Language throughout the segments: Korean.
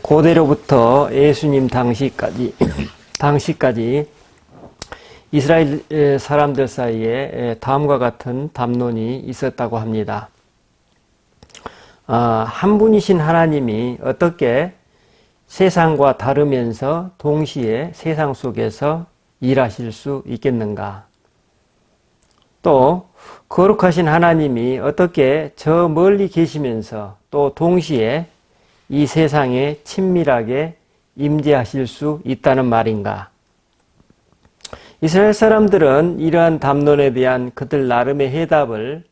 고대로부터 예수님 당시까지 이스라엘 사람들 사이에 다음과 같은 담론이 있었다고 합니다. 한 분이신 하나님이 어떻게 세상과 다르면서 동시에 세상 속에서 일하실 수 있겠는가? 또 거룩하신 하나님이 어떻게 저 멀리 계시면서 또 동시에 이 세상에 친밀하게 임재하실 수 있다는 말인가? 이스라엘 사람들은 이러한 담론에 대한 그들 나름의 해답을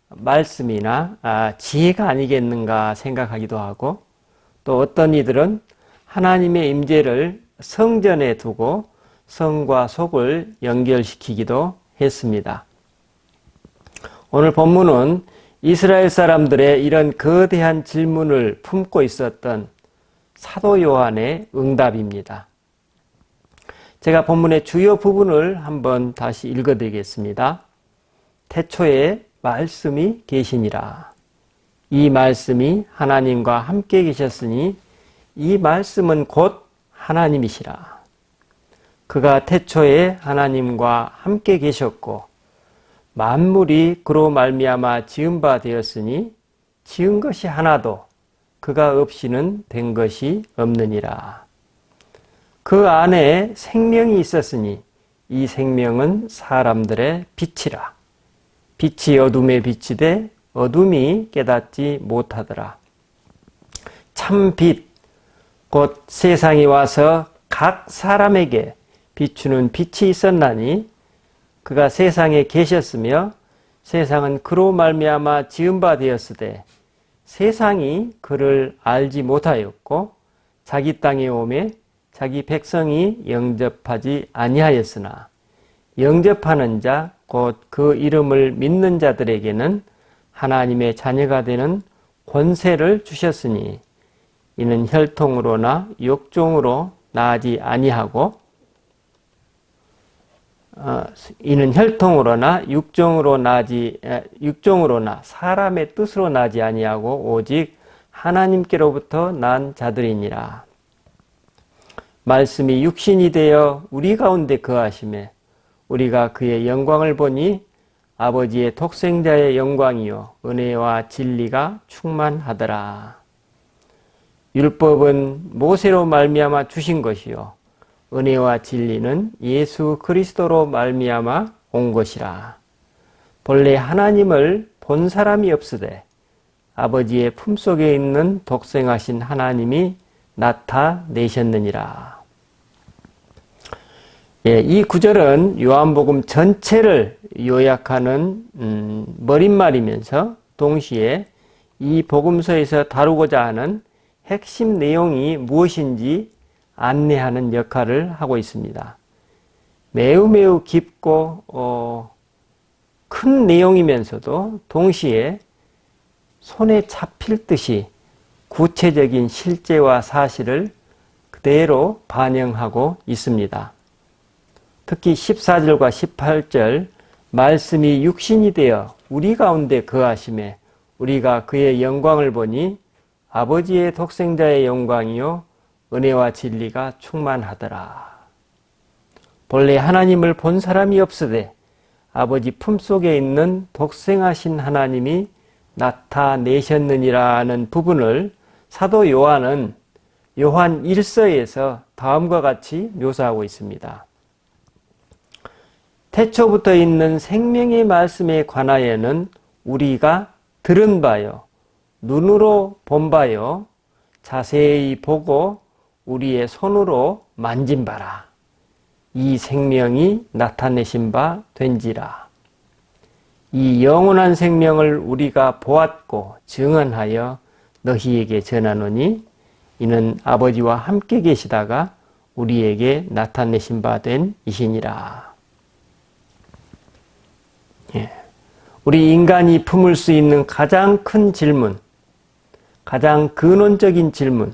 말씀이나 지혜가 아니겠는가 생각하기도 하고, 또 어떤 이들은 하나님의 임재를 성전에 두고 성과 속을 연결시키기도 했습니다. 오늘 본문은 이스라엘 사람들의 이런 거대한 질문을 품고 있었던 사도 요한의 응답입니다. 제가 본문의 주요 부분을 한번 다시 읽어드리겠습니다. 태초에 말씀이 계시니라. 이 말씀이 하나님과 함께 계셨으니 이 말씀은 곧 하나님이시라. 그가 태초에 하나님과 함께 계셨고 만물이 그로 말미암아 지은 바 되었으니 지은 것이 하나도 그가 없이는 된 것이 없느니라. 그 안에 생명이 있었으니 이 생명은 사람들의 빛이라. 빛이 어둠에 비치되 어둠이 깨닫지 못하더라. 참 빛, 곧 세상에 와서 각 사람에게 비추는 빛이 있었나니 그가 세상에 계셨으며 세상은 그로 말미암아 지은 바 되었으되 세상이 그를 알지 못하였고 자기 땅에 오매 자기 백성이 영접하지 아니하였으나 영접하는 자 곧 그 이름을 믿는 자들에게는 하나님의 자녀가 되는 권세를 주셨으니 이는 혈통으로나 육종으로 나지 아니하고 이는 혈통으로나 육종으로나 사람의 뜻으로 나지 아니하고 오직 하나님께로부터 난 자들이니라. 말씀이 육신이 되어 우리 가운데 거하심에 우리가 그의 영광을 보니 아버지의 독생자의 영광이요 은혜와 진리가 충만하더라. 율법은 모세로 말미암아 주신 것이요 은혜와 진리는 예수 그리스도로 말미암아 온 것이라. 본래 하나님을 본 사람이 없으되 아버지의 품속에 있는 독생하신 하나님이 나타내셨느니라. 이 구절은 요한복음 전체를 요약하는 머릿말이면서 동시에 이 복음서에서 다루고자 하는 핵심 내용이 무엇인지 안내하는 역할을 하고 있습니다. 매우 깊고 큰 내용이면서도 동시에 손에 잡힐 듯이 구체적인 실제와 사실을 그대로 반영하고 있습니다. 특히 14절과 18절 말씀이 육신이 되어 우리 가운데 거하심에 우리가 그의 영광을 보니 아버지의 독생자의 영광이요 은혜와 진리가 충만하더라. 본래 하나님을 본 사람이 없으되 아버지 품속에 있는 독생하신 하나님이 나타내셨느니라는 부분을 사도 요한은 요한 1서에서 다음과 같이 묘사하고 있습니다. 태초부터 있는 생명의 말씀에 관하여는 우리가 들은 바요, 눈으로 본 바요, 자세히 보고 우리의 손으로 만진 바라. 이 생명이 나타내신 바 된지라. 이 영원한 생명을 우리가 보았고 증언하여 너희에게 전하노니 이는 아버지와 함께 계시다가 우리에게 나타내신 바 된 이시니라. 우리 인간이 품을 수 있는 가장 큰 질문, 가장 근원적인 질문,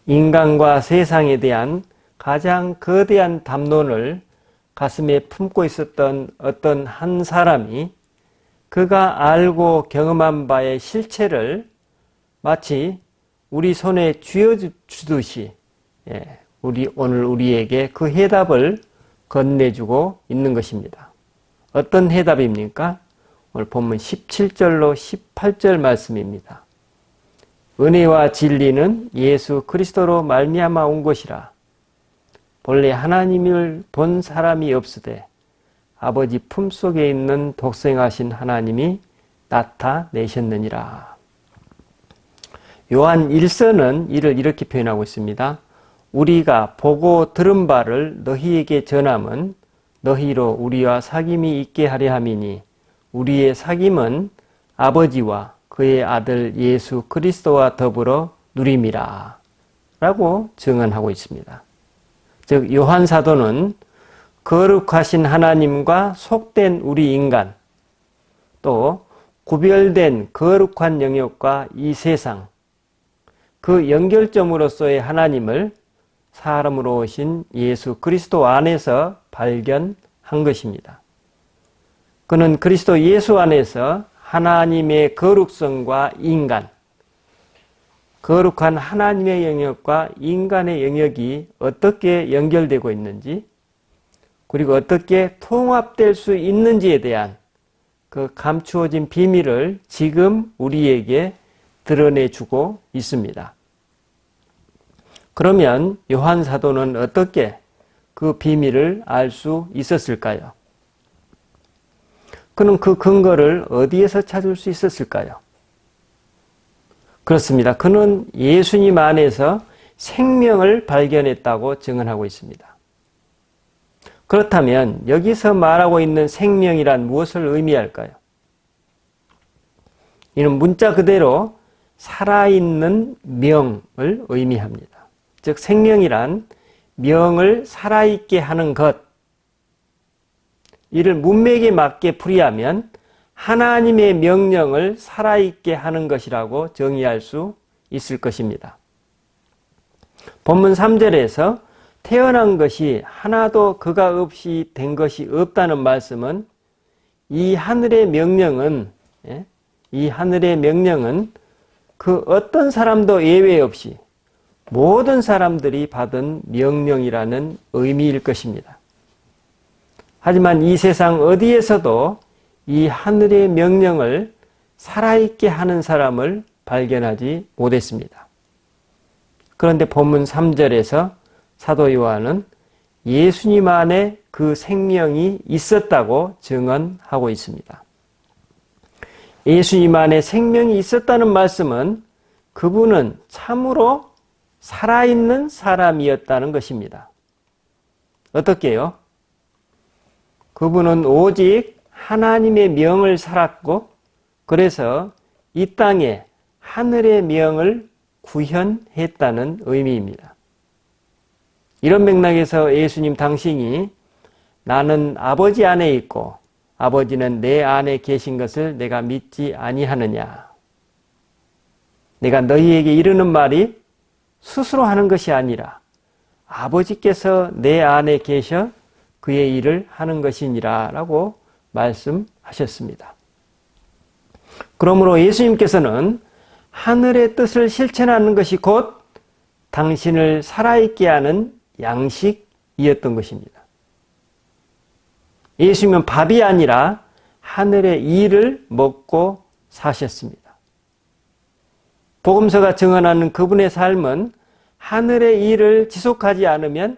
인간과 세상에 대한 가장 거대한 담론을 가슴에 품고 있었던 어떤 한 사람이 그가 알고 경험한 바의 실체를 마치 우리 손에 쥐어주듯이 오늘 우리에게 그 해답을 건네주고 있는 것입니다. 어떤 해답입니까? 오늘 본문 17절로 18절 말씀입니다. 은혜와 진리는 예수 그리스도로 말미암아 온 것이라. 본래 하나님을 본 사람이 없으되 아버지 품속에 있는 독생하신 하나님이 나타내셨느니라. 요한 1서는 이를 이렇게 표현하고 있습니다. 우리가 보고 들은 바를 너희에게 전함은 너희로 우리와 사귐이 있게 하려 함이니 우리의 사귐은 아버지와 그의 아들 예수 그리스도와 더불어 누림이라 라고 증언하고 있습니다. 즉 요한 사도는 거룩하신 하나님과 속된 우리 인간, 또 구별된 거룩한 영역과 이 세상, 그 연결점으로서의 하나님을 사람으로 오신 예수 그리스도 안에서 발견한 것입니다. 그는 그리스도 예수 안에서 하나님의 거룩성과 인간, 거룩한 하나님의 영역과 인간의 영역이 어떻게 연결되고 있는지, 그리고 어떻게 통합될 수 있는지에 대한 그 감추어진 비밀을 지금 우리에게 드러내주고 있습니다. 그러면 요한 사도는 어떻게 그 비밀을 알 수 있었을까요? 그는 그 근거를 어디에서 찾을 수 있었을까요? 그렇습니다. 그는 예수님 안에서 생명을 발견했다고 증언하고 있습니다. 그렇다면 여기서 말하고 있는 생명이란 무엇을 의미할까요? 이는 문자 그대로 살아있는 명을 의미합니다. 즉 생명이란 명을 살아있게 하는 것, 이를 문맥에 맞게 풀이하면 하나님의 명령을 살아있게 하는 것이라고 정의할 수 있을 것입니다. 본문 3절에서 태어난 것이 하나도 그가 없이 된 것이 없다는 말씀은 이 하늘의 명령은 그 어떤 사람도 예외 없이 모든 사람들이 받은 명령이라는 의미일 것입니다. 하지만 이 세상 어디에서도 이 하늘의 명령을 살아있게 하는 사람을 발견하지 못했습니다. 그런데 본문 3절에서 사도 요한은 예수님 안에 그 생명이 있었다고 증언하고 있습니다. 예수님 안에 생명이 있었다는 말씀은 그분은 참으로 살아있는 사람이었다는 것입니다. 어떻게요? 그분은 오직 하나님의 명을 살았고 그래서 이 땅에 하늘의 명을 구현했다는 의미입니다. 이런 맥락에서 예수님 당신이 나는 아버지 안에 있고 아버지는 내 안에 계신 것을 내가 믿지 아니하느냐. 내가 너희에게 이르는 말이 스스로 하는 것이 아니라 아버지께서 내 안에 계셔 그의 일을 하는 것이니라 라고 말씀하셨습니다. 그러므로 예수님께서는 하늘의 뜻을 실천하는 것이 곧 당신을 살아있게 하는 양식이었던 것입니다. 예수님은 밥이 아니라 하늘의 일을 먹고 사셨습니다. 복음서가 증언하는 그분의 삶은 하늘의 일을 지속하지 않으면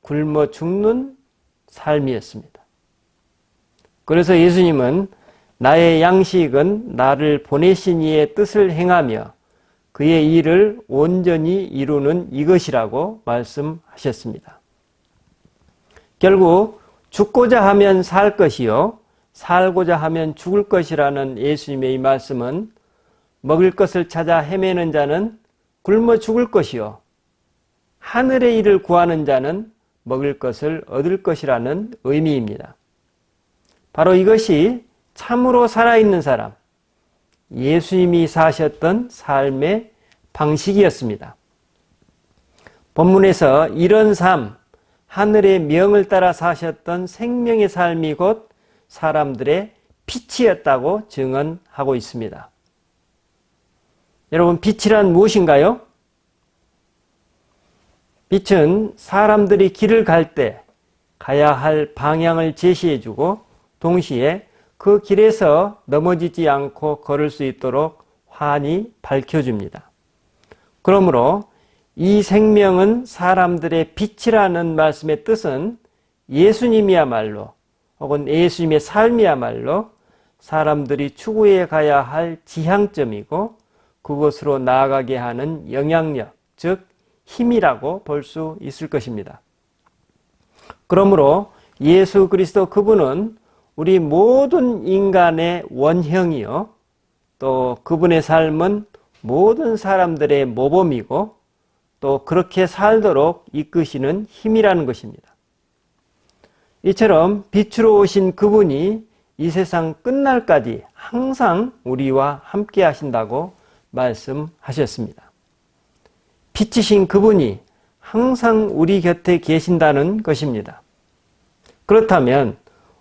굶어 죽는 삶이었습니다. 그래서 예수님은 나의 양식은 나를 보내신 이의 뜻을 행하며 그의 일을 온전히 이루는 이것이라고 말씀하셨습니다. 결국 죽고자 하면 살 것이요 살고자 하면 죽을 것이라는 예수님의 이 말씀은 먹을 것을 찾아 헤매는 자는 굶어 죽을 것이요 하늘의 일을 구하는 자는 먹을 것을 얻을 것이라는 의미입니다. 바로 이것이 참으로 살아있는 사람, 예수님이 사셨던 삶의 방식이었습니다. 본문에서 이런 삶, 하늘의 명을 따라 사셨던 생명의 삶이 곧 사람들의 빛이었다고 증언하고 있습니다. 여러분, 빛이란 무엇인가요? 빛은 사람들이 길을 갈 때 가야 할 방향을 제시해주고 동시에 그 길에서 넘어지지 않고 걸을 수 있도록 환히 밝혀줍니다. 그러므로 이 생명은 사람들의 빛이라는 말씀의 뜻은 예수님이야말로 혹은 예수님의 삶이야말로 사람들이 추구해 가야 할 지향점이고 그곳으로 나아가게 하는 영향력, 즉 힘이라고 볼 수 있을 것입니다. 그러므로 예수 그리스도 그분은 우리 모든 인간의 원형이요, 또 그분의 삶은 모든 사람들의 모범이고 또 그렇게 살도록 이끄시는 힘이라는 것입니다. 이처럼 빛으로 오신 그분이 이 세상 끝날까지 항상 우리와 함께 하신다고 말씀하셨습니다. 빛이신 그분이 항상 우리 곁에 계신다는 것입니다. 그렇다면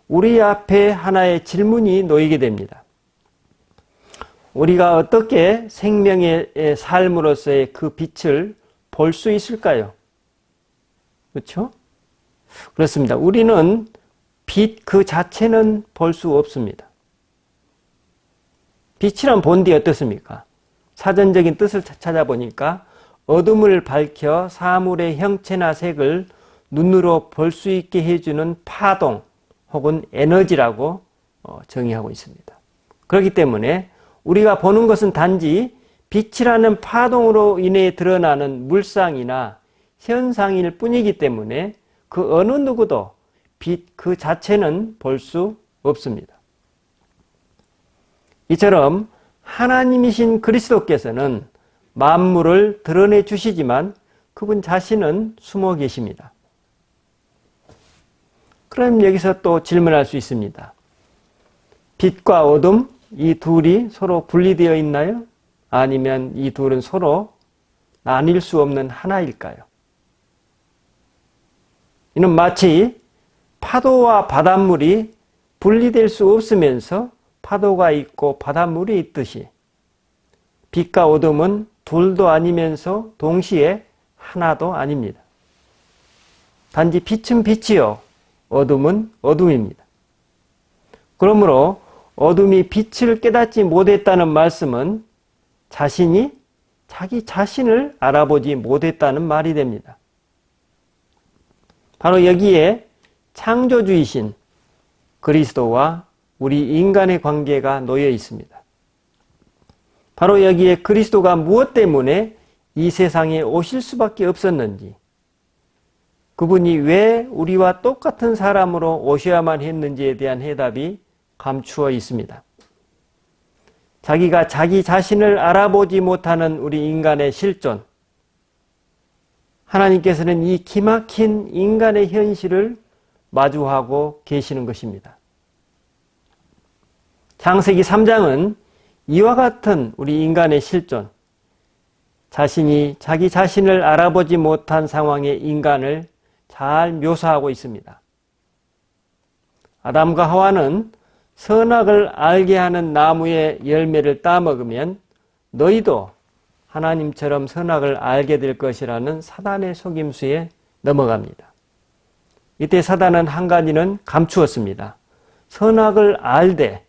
우리 앞에 하나의 질문이 놓이게 됩니다. 우리가 어떻게 생명의 삶으로서의 그 빛을 볼 수 있을까요? 그렇죠? 그렇습니다. 우리는 빛 그 자체는 볼 수 없습니다. 빛이란 본디 어떻습니까? 사전적인 뜻을 찾아보니까 어둠을 밝혀 사물의 형체나 색을 눈으로 볼 수 있게 해주는 파동 혹은 에너지라고 정의하고 있습니다. 그렇기 때문에 우리가 보는 것은 단지 빛이라는 파동으로 인해 드러나는 물상이나 현상일 뿐이기 때문에 그 어느 누구도 빛 그 자체는 볼 수 없습니다. 이처럼 하나님이신 그리스도께서는 만물을 드러내 주시지만 그분 자신은 숨어 계십니다. 그럼 여기서 또 질문할 수 있습니다. 빛과 어둠, 이 둘이 서로 분리되어 있나요? 아니면 이 둘은 서로 나뉠 수 없는 하나일까요? 이는 마치 파도와 바닷물이 분리될 수 없으면서 파도가 있고 바닷물이 있듯이 빛과 어둠은 둘도 아니면서 동시에 하나도 아닙니다. 단지 빛은 빛이요, 어둠은 어둠입니다. 그러므로 어둠이 빛을 깨닫지 못했다는 말씀은 자신이 자기 자신을 알아보지 못했다는 말이 됩니다. 바로 여기에 창조주이신 그리스도와 우리 인간의 관계가 놓여 있습니다. 바로 여기에 그리스도가 무엇 때문에 이 세상에 오실 수밖에 없었는지, 그분이 왜 우리와 똑같은 사람으로 오셔야만 했는지에 대한 해답이 감추어 있습니다. 자기가 자기 자신을 알아보지 못하는 우리 인간의 실존, 하나님께서는 이 기막힌 인간의 현실을 마주하고 계시는 것입니다. 창세기 3장은 이와 같은 우리 인간의 실존, 자신이 자기 자신을 알아보지 못한 상황의 인간을 잘 묘사하고 있습니다. 아담과 하와는 선악을 알게 하는 나무의 열매를 따먹으면 너희도 하나님처럼 선악을 알게 될 것이라는 사단의 속임수에 넘어갑니다. 이때 사단은 한 가지는 감추었습니다. 선악을 알되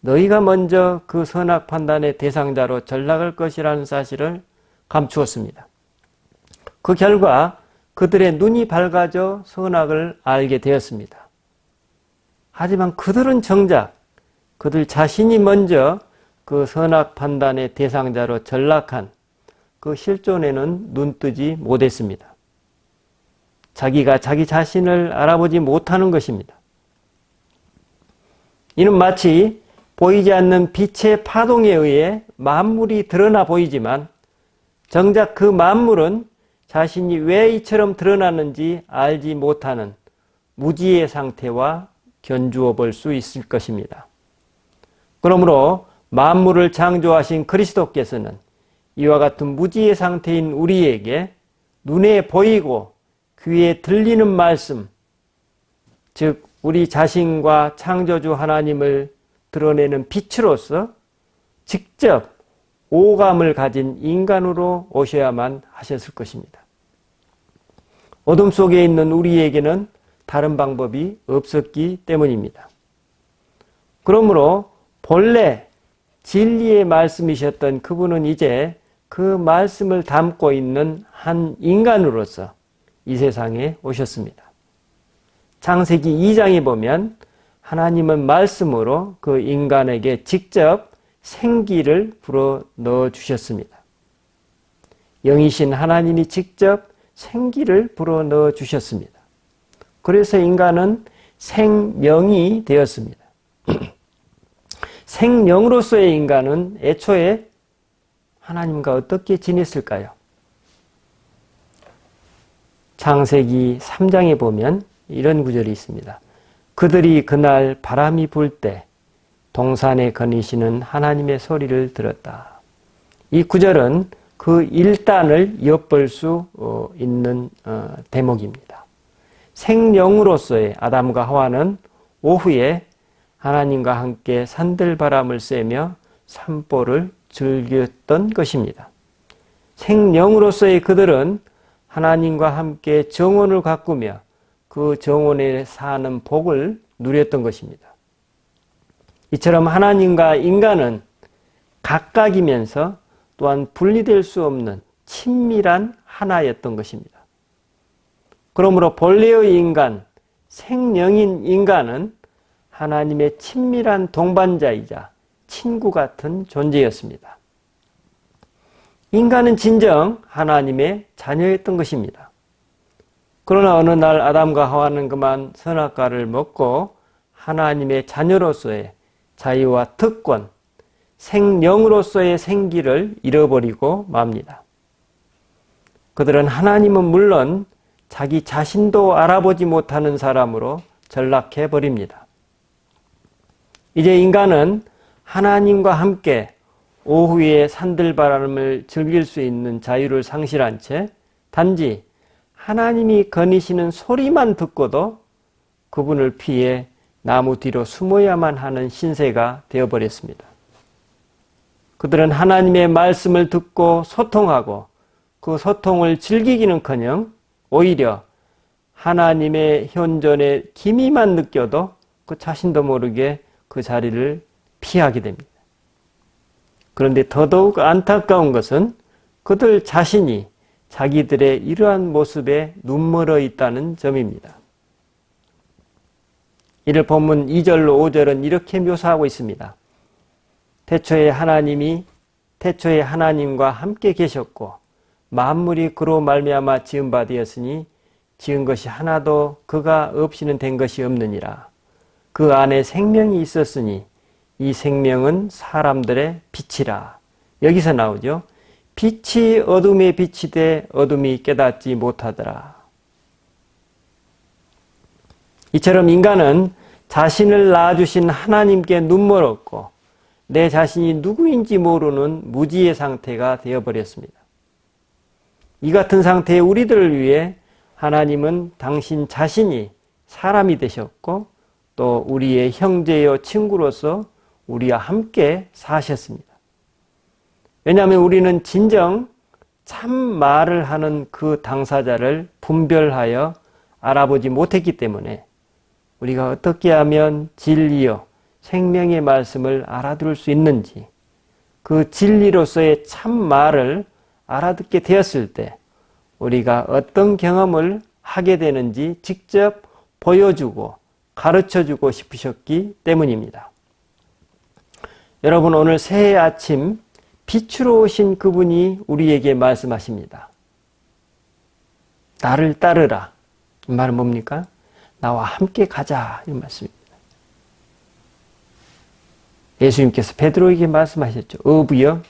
너희가 먼저 그 선악 판단의 대상자로 전락할 것이라는 사실을 감추었습니다. 그 결과 그들의 눈이 밝아져 선악을 알게 되었습니다. 하지만 그들은 정작 그들 자신이 먼저 그 선악 판단의 대상자로 전락한 그 실존에는 눈뜨지 못했습니다. 자기가 자기 자신을 알아보지 못하는 것입니다. 이는 마치 보이지 않는 빛의 파동에 의해 만물이 드러나 보이지만 정작 그 만물은 자신이 왜 이처럼 드러나는지 알지 못하는 무지의 상태와 견주어 볼 수 있을 것입니다. 그러므로 만물을 창조하신 그리스도께서는 이와 같은 무지의 상태인 우리에게 눈에 보이고 귀에 들리는 말씀, 즉 우리 자신과 창조주 하나님을 드러내는 빛으로서 직접 오감을 가진 인간으로 오셔야만 하셨을 것입니다. 어둠 속에 있는 우리에게는 다른 방법이 없었기 때문입니다. 그러므로 본래 진리의 말씀이셨던 그분은 이제 그 말씀을 담고 있는 한 인간으로서 이 세상에 오셨습니다. 창세기 2장에 보면 하나님은 말씀으로 그 인간에게 직접 생기를 불어 넣어 주셨습니다. 영이신 하나님이 직접 생기를 불어 넣어 주셨습니다. 그래서 인간은 생명이 되었습니다. 생명으로서의 인간은 애초에 하나님과 어떻게 지냈을까요? 창세기 3장에 보면 이런 구절이 있습니다. 그들이 그날 바람이 불 때 동산에 거니시는 하나님의 소리를 들었다. 이 구절은 그 일단을 엿볼 수 있는 대목입니다. 생명으로서의 아담과 하와는 오후에 하나님과 함께 산들바람을 쐬며 산보를 즐겼던 것입니다. 생명으로서의 그들은 하나님과 함께 정원을 가꾸며 그 정원에 사는 복을 누렸던 것입니다. 이처럼 하나님과 인간은 각각이면서 또한 분리될 수 없는 친밀한 하나였던 것입니다. 그러므로 본래의 인간, 생명인 인간은 하나님의 친밀한 동반자이자 친구 같은 존재였습니다. 인간은 진정 하나님의 자녀였던 것입니다. 그러나 어느 날 아담과 하와는 그만 선악과를 먹고 하나님의 자녀로서의 자유와 특권, 생명으로서의 생기를 잃어버리고 맙니다. 그들은 하나님은 물론 자기 자신도 알아보지 못하는 사람으로 전락해 버립니다. 이제 인간은 하나님과 함께 오후에 산들바람을 즐길 수 있는 자유를 상실한 채 단지 하나님이 거니시는 소리만 듣고도 그분을 피해 나무 뒤로 숨어야만 하는 신세가 되어버렸습니다. 그들은 하나님의 말씀을 듣고 소통하고 그 소통을 즐기기는커녕 오히려 하나님의 현존에 기미만 느껴도 그 자신도 모르게 그 자리를 피하게 됩니다. 그런데 더더욱 안타까운 것은 그들 자신이 자기들의 이러한 모습에 눈멀어 있다는 점입니다. 이를 본문 2절로 5절은 이렇게 묘사하고 있습니다. 태초에 하나님과 함께 계셨고 만물이 그로 말미암아 지은 바 되었으니 지은 것이 하나도 그가 없이는 된 것이 없느니라. 그 안에 생명이 있었으니 이 생명은 사람들의 빛이라. 여기서 나오죠. 빛이 어둠에 비치되 어둠이 깨닫지 못하더라. 이처럼 인간은 자신을 낳아주신 하나님께 눈멀었고 내 자신이 누구인지 모르는 무지의 상태가 되어버렸습니다. 이 같은 상태의 우리들을 위해 하나님은 당신 자신이 사람이 되셨고 또 우리의 형제여 친구로서 우리와 함께 사셨습니다. 왜냐하면 우리는 진정 참 말을 하는 그 당사자를 분별하여 알아보지 못했기 때문에 우리가 어떻게 하면 진리요 생명의 말씀을 알아들을 수 있는지 그 진리로서의 참 말을 알아듣게 되었을 때 우리가 어떤 경험을 하게 되는지 직접 보여주고 가르쳐주고 싶으셨기 때문입니다. 여러분, 오늘 새해 아침 빛으로 오신 그분이 우리에게 말씀하십니다. 나를 따르라. 이 말은 뭡니까? 나와 함께 가자. 이 말씀입니다. 예수님께서 베드로에게 말씀하셨죠. 어부여,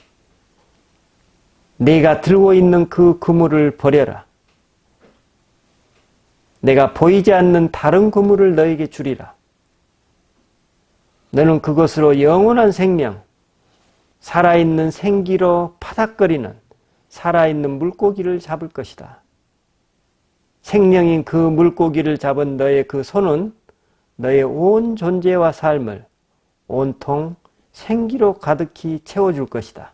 내가 들고 있는 그 그물을 버려라. 내가 보이지 않는 다른 그물을 너에게 주리라. 너는 그것으로 영원한 생명, 살아있는 생기로 파닥거리는 살아있는 물고기를 잡을 것이다. 생명인 그 물고기를 잡은 너의 그 손은 너의 온 존재와 삶을 온통 생기로 가득히 채워줄 것이다.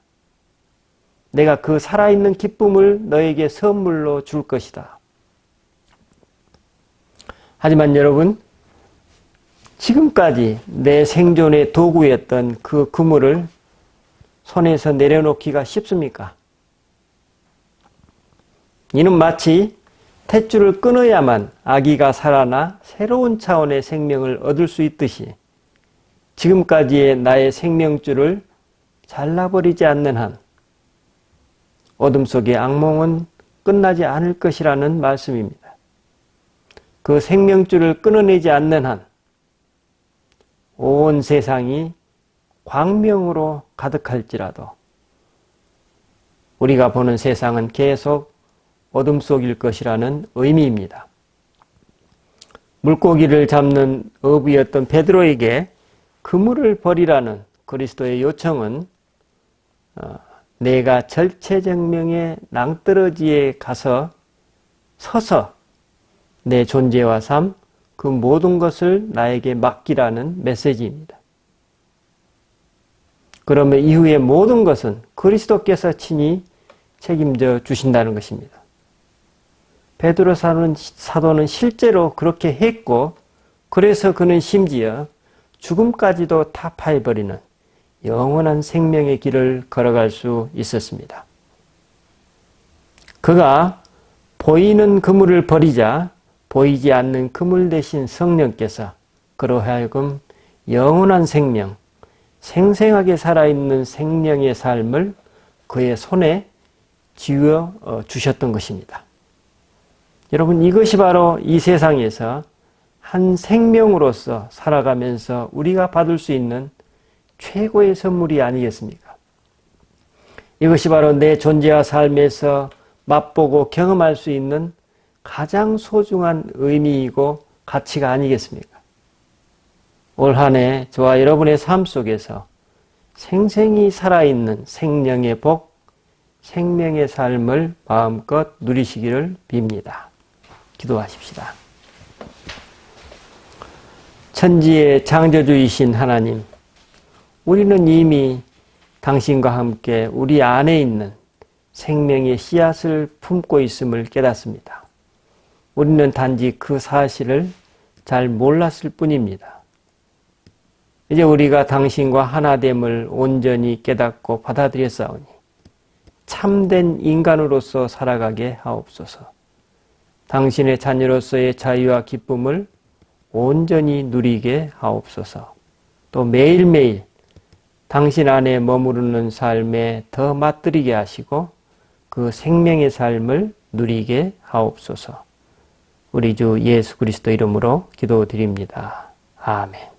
내가 그 살아있는 기쁨을 너에게 선물로 줄 것이다. 하지만 여러분, 지금까지 내 생존의 도구였던 그 그물을 손에서 내려놓기가 쉽습니까? 이는 마치 탯줄을 끊어야만 아기가 살아나 새로운 차원의 생명을 얻을 수 있듯이 지금까지의 나의 생명줄을 잘라버리지 않는 한 어둠 속의 악몽은 끝나지 않을 것이라는 말씀입니다. 그 생명줄을 끊어내지 않는 한 온 세상이 광명으로 가득할지라도 우리가 보는 세상은 계속 어둠 속일 것이라는 의미입니다. 물고기를 잡는 어부였던 베드로에게 그물을 버리라는 그리스도의 요청은 내가 절체절명의 낭떠러지에 가서 서서 내 존재와 삶, 그 모든 것을 나에게 맡기라는 메시지입니다. 그러면 이후의 모든 것은 그리스도께서 친히 책임져 주신다는 것입니다. 베드로 사도는 실제로 그렇게 했고, 그래서 그는 심지어 죽음까지도 타파해버리는 영원한 생명의 길을 걸어갈 수 있었습니다. 그가 보이는 그물을 버리자 보이지 않는 그물 대신 성령께서 그로 하여금 영원한 생명, 생생하게 살아있는 생명의 삶을 그의 손에 쥐어 주셨던 것입니다. 여러분, 이것이 바로 이 세상에서 한 생명으로서 살아가면서 우리가 받을 수 있는 최고의 선물이 아니겠습니까? 이것이 바로 내 존재와 삶에서 맛보고 경험할 수 있는 가장 소중한 의미이고 가치가 아니겠습니까? 올 한 해 저와 여러분의 삶 속에서 생생히 살아있는 생명의 복, 생명의 삶을 마음껏 누리시기를 빕니다. 기도하십시다. 천지의 창조주이신 하나님, 우리는 이미 당신과 함께 우리 안에 있는 생명의 씨앗을 품고 있음을 깨닫습니다. 우리는 단지 그 사실을 잘 몰랐을 뿐입니다. 이제 우리가 당신과 하나됨을 온전히 깨닫고 받아들였사오니 참된 인간으로서 살아가게 하옵소서. 당신의 자녀로서의 자유와 기쁨을 온전히 누리게 하옵소서. 또 매일매일 당신 안에 머무르는 삶에 더 맛들이게 하시고 그 생명의 삶을 누리게 하옵소서. 우리 주 예수 그리스도 이름으로 기도드립니다. 아멘.